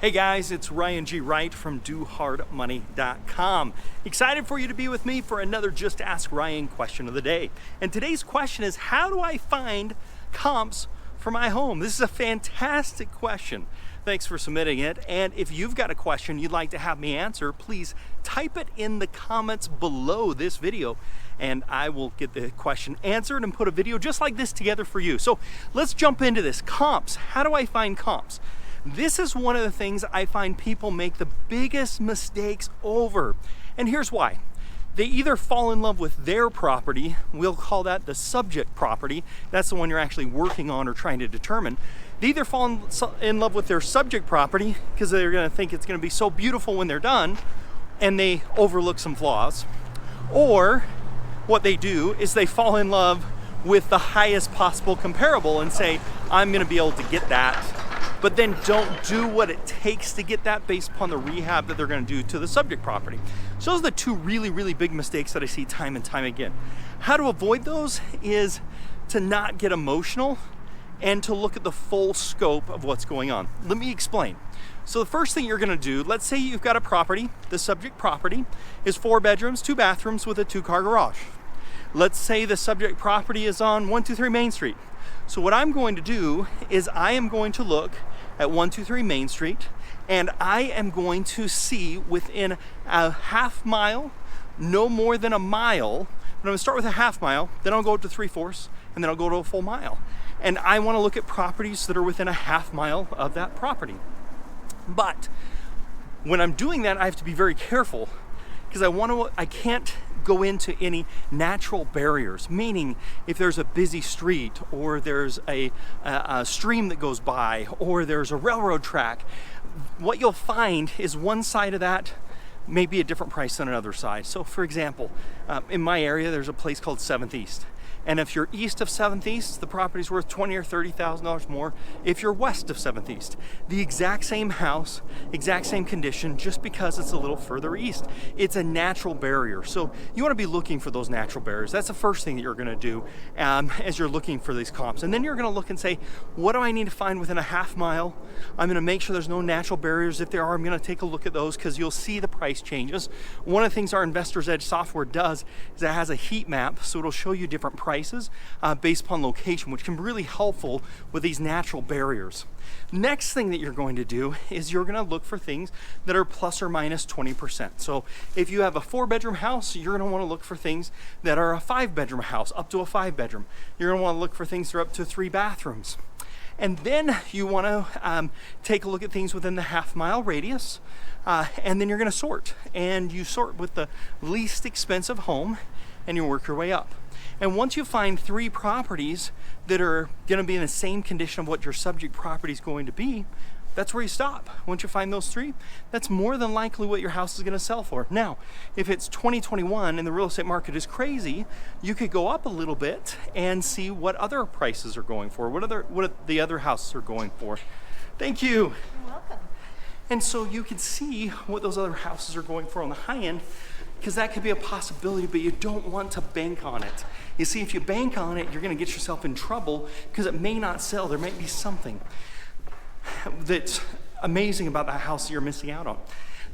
Hey guys, it's Ryan G. Wright from DoHardMoney.com. Excited for you to be with me for another Just Ask Ryan question of the day. And today's question is, how do I find comps for my home? This is a fantastic question. Thanks for submitting it. And if you've got a question you'd like to have me answer, please type it in the comments below this video and I will get the question answered and put a video just like this together for you. So let's jump into this. Comps. How do I find comps? This is one of the things I find people make the biggest mistakes over. And here's why. They either fall in love with their property, we'll call that the subject property, that's the one you're actually working on or trying to determine. They either fall in love with their subject property because they're gonna think it's gonna be so beautiful when they're done, and they overlook some flaws. Or what they do is they fall in love with the highest possible comparable and say, I'm gonna be able to get that, but then don't do what it takes to get that based upon the rehab that they're gonna do to the subject property. So those are the two really big mistakes that I see time and time again. How to avoid those is to not get emotional and to look at the full scope of what's going on. Let me explain. So the first thing you're gonna do, let's say you've got a property, the subject property is 4 bedrooms, 2 bathrooms with a 2-car garage. Let's say the subject property is on 123 Main Street. So what I'm going to do is I am going to look at 123 Main Street and I am going to see within a half mile, no more than a mile, but I'm gonna start with a half mile, then I'll go up to 3/4, and then I'll go to a full mile. And I wanna look at properties that are within a half mile of that property. But when I'm doing that, I have to be very careful because I can't go into any natural barriers, meaning if there's a busy street or there's a stream that goes by or there's a railroad track, what you'll find is one side of that may be a different price than another side. So for example, in my area, there's a place called 7th East. And if you're east of 7th East, the property's worth $20,000 or $30,000 more. If you're west of 7th East, the exact same house, exact same condition, just because it's a little further east. It's a natural barrier. So you wanna be looking for those natural barriers. That's the first thing that you're gonna do as you're looking for these comps. And then you're gonna look and say, what do I need to find within a half mile? I'm gonna make sure there's no natural barriers. If there are, I'm gonna take a look at those because you'll see the price changes. One of the things our Investor's Edge software does is it has a heat map, so it'll show you different prices based upon location, which can be really helpful with these natural barriers. Next thing that you're going to do is you're going to look for things that are plus or minus 20%. So if you have a 4-bedroom house, you're going to want to look for things that are a 5-bedroom house, up to a 5-bedroom. You're going to want to look for things that are up to 3 bathrooms. And then you want to take a look at things within the half-mile radius, and then you're going to sort. And you sort with the least expensive home, and you work your way up. And once you find 3 properties that are going to be in the same condition of what your subject property is going to be, that's where you stop. Once you find those 3, that's more than likely what your house is going to sell for. Now, if it's 2021 and the real estate market is crazy, you could go up a little bit and see what other prices are going for, what the other houses are going for. Thank you. You're welcome. And so you can see what those other houses are going for on the high end, because that could be a possibility, but you don't want to bank on it. You see, if you bank on it, you're gonna get yourself in trouble because it may not sell. There might be something that's amazing about that house that you're missing out on.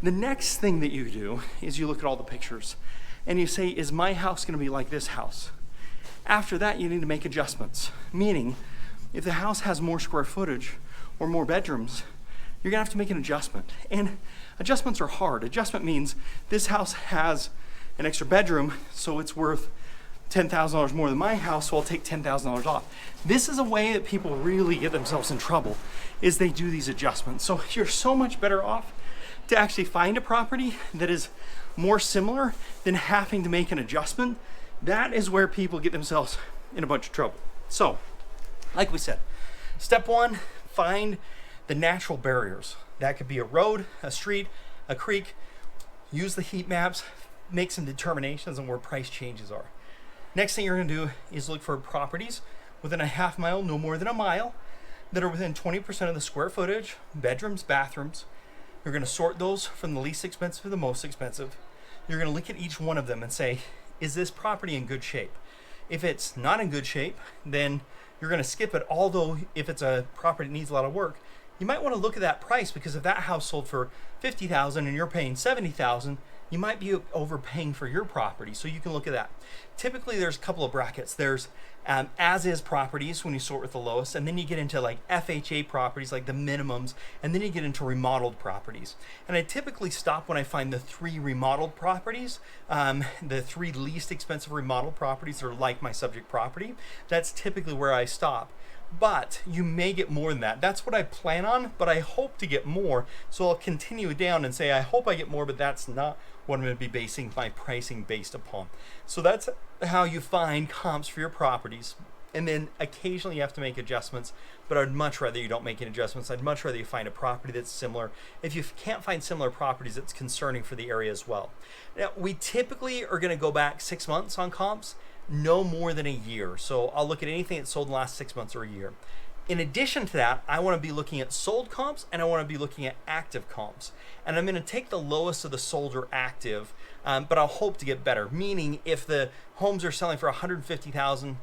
The next thing that you do is you look at all the pictures and you say, is my house gonna be like this house? After that, you need to make adjustments. Meaning, if the house has more square footage or more bedrooms, you're gonna have to make an adjustment. And adjustments are hard. Adjustment means this house has an extra bedroom, so it's worth $10,000 more than my house, so I'll take $10,000 off. This is a way that people really get themselves in trouble, is they do these adjustments. So you're so much better off to actually find a property that is more similar than having to make an adjustment. That is where people get themselves in a bunch of trouble. So, like we said, step 1, find the natural barriers. That could be a road, a street, a creek. Use the heat maps, make some determinations on where price changes are. Next thing you're gonna do is look for properties within a half mile, no more than a mile, that are within 20% of the square footage, bedrooms, bathrooms. You're gonna sort those from the least expensive to the most expensive. You're gonna look at each one of them and say, is this property in good shape? If it's not in good shape, then you're gonna skip it, although if it's a property that needs a lot of work, you might want to look at that price, because if that house sold for $50,000 and you're paying $70,000, you might be overpaying for your property. So you can look at that. Typically, there's a couple of brackets. There's as-is properties when you sort with the lowest, and then you get into like FHA properties, like the minimums, and then you get into remodeled properties. And I typically stop when I find the 3 remodeled properties, the 3 least expensive remodeled properties are like my subject property. That's typically where I stop. But you may get more than that. That's what I plan on, but I hope to get more. So I'll continue down and say, I hope I get more, but that's not what I'm going to be basing my pricing based upon. So that's how you find comps for your properties. And then occasionally you have to make adjustments, but I'd much rather you don't make any adjustments. I'd much rather you find a property that's similar. If you can't find similar properties, it's concerning for the area as well. Now, we typically are going to go back 6 months on comps, no more than a year. So I'll look at anything that's sold in the last 6 months or a year. In addition to that, I want to be looking at sold comps, and I want to be looking at active comps. And I'm going to take the lowest of the sold or active, but I'll hope to get better. Meaning, if the homes are selling for $150,000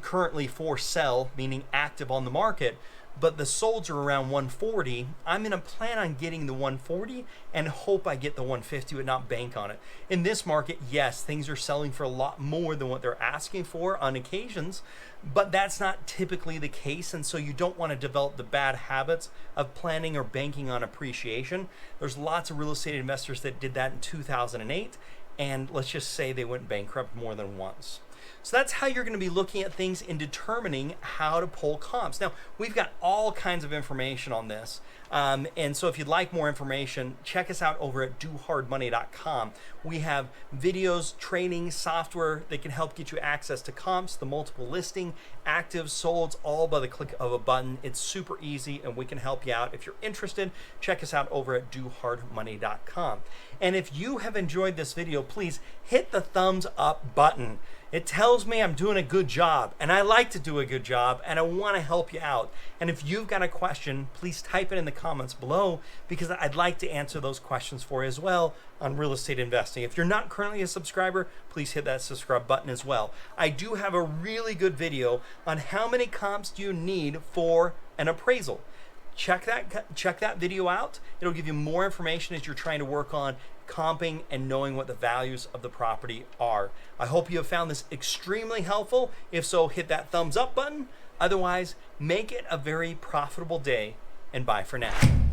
currently for sale, meaning active on the market, but the solds are around 140, I'm going to plan on getting the 140 and hope I get the 150 but not bank on it. In this market, yes, things are selling for a lot more than what they're asking for on occasions, but that's not typically the case, and so you don't want to develop the bad habits of planning or banking on appreciation. There's lots of real estate investors that did that in 2008, and let's just say they went bankrupt more than once. So that's how you're going to be looking at things in determining how to pull comps. Now, we've got all kinds of information on this. And so if you'd like more information, check us out over at dohardmoney.com. We have videos, training, software that can help get you access to comps, the multiple listing, active, solds, all by the click of a button. It's super easy, and we can help you out. If you're interested, check us out over at dohardmoney.com. And if you have enjoyed this video, please hit the thumbs up button. It tells me I'm doing a good job, and I like to do a good job, and I want to help you out. And if you've got a question, please type it in the comments below, because I'd like to answer those questions for you as well on real estate investing. If you're not currently a subscriber, please hit that subscribe button as well. I do have a really good video on how many comps do you need for an appraisal. Check that video out. It'll give you more information as you're trying to work on comping and knowing what the values of the property are. I hope you have found this extremely helpful. If so, hit that thumbs up button. Otherwise, make it a very profitable day, and bye for now.